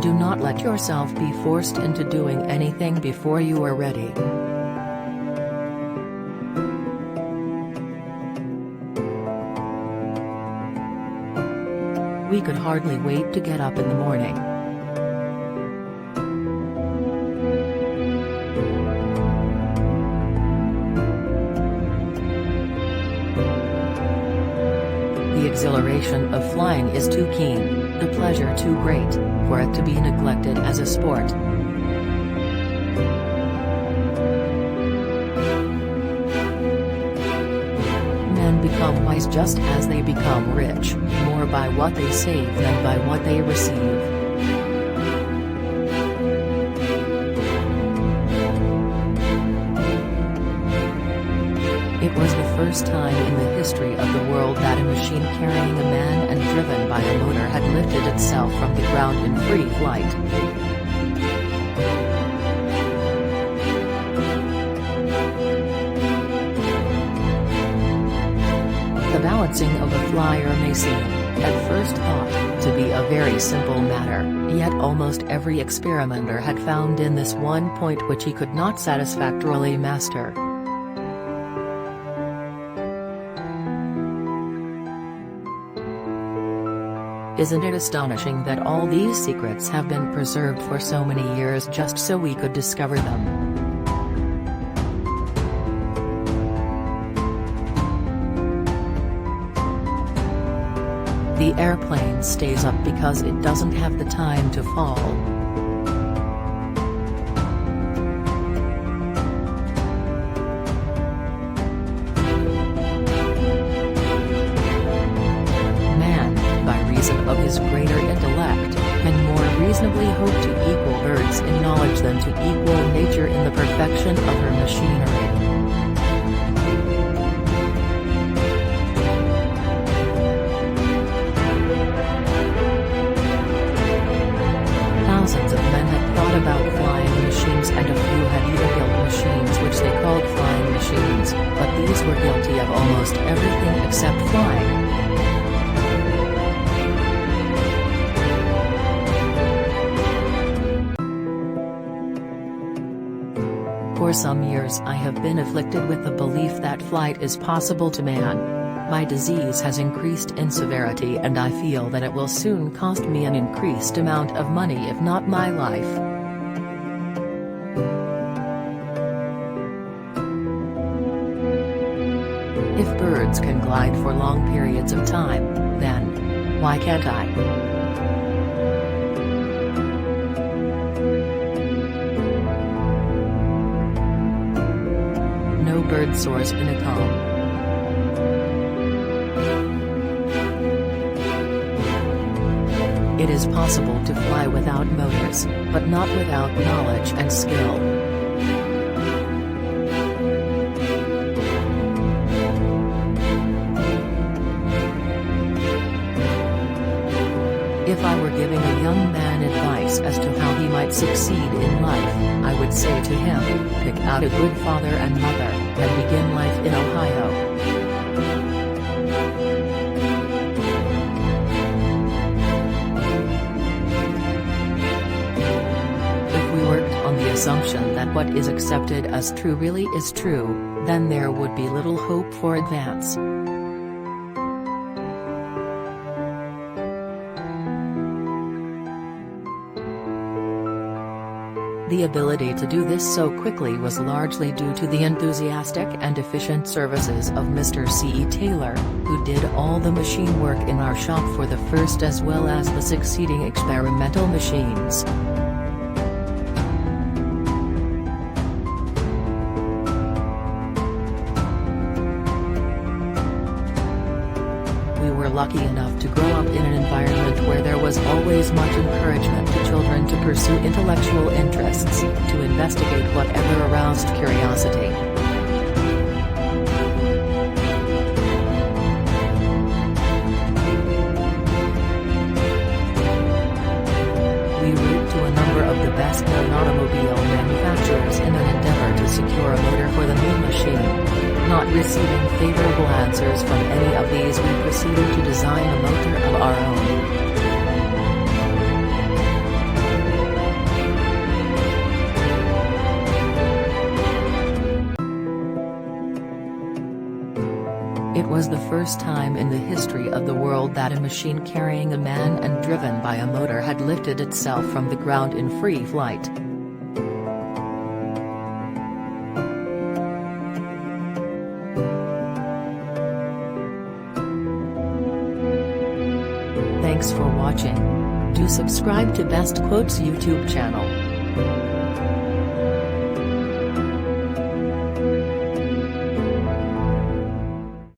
Do not let yourself be forced into doing anything before you are ready. We could hardly wait to get up in the morning. The exhilaration of flying is too keen, the pleasure too great, for it to be neglected as a sport. Men become wise just as they become rich, more by what they save than by what they receive. It was the first time in the history of the world that a machine carrying a man and driven by a motor had lifted itself from the ground in free flight. The balancing of a flyer may seem, at first thought, to be a very simple matter, yet almost every experimenter had found in this one point which he could not satisfactorily master. Isn't it astonishing that all these secrets have been preserved for so many years just so we could discover them? The airplane stays up because it doesn't have the time to fall. Of his greater intellect, can more reasonably hope to equal birds in knowledge than to equal nature in the perfection of her machinery. Thousands of men had thought about flying machines, and a few had even built machines which they called flying machines, but these were guilty of almost everything except flying. For some years I have been afflicted with the belief that flight is possible to man. My disease has increased in severity, and I feel that it will soon cost me an increased amount of money, if not my life. If birds can glide for long periods of time, then why can't I? No bird soars in a calm. It is possible to fly without motors, but not without knowledge and skill. If I were giving a young man advice as to how he might succeed in life, I would say to him, pick out a good father and mother, and begin life in Ohio. If we worked on the assumption that what is accepted as true really is true, then there would be little hope for advance. The ability to do this so quickly was largely due to the enthusiastic and efficient services of Mr. C. Taylor, who did all the machine work in our shop for the first as well as the succeeding experimental machines. We were lucky enough to grow up in an environment where there was always much encouragement to children to pursue intellectual interests, to investigate whatever aroused curiosity. We root to a number of the best-known automobile manufacturers in an endeavor to secure a motor for the new machine. Not receiving favorable answers from any of these, we proceeded to design a motor of our own. It was the first time in the history of the world that a machine carrying a man and driven by a motor had lifted itself from the ground in free flight. Thanks for watching. Do subscribe to Best Quotes YouTube channel.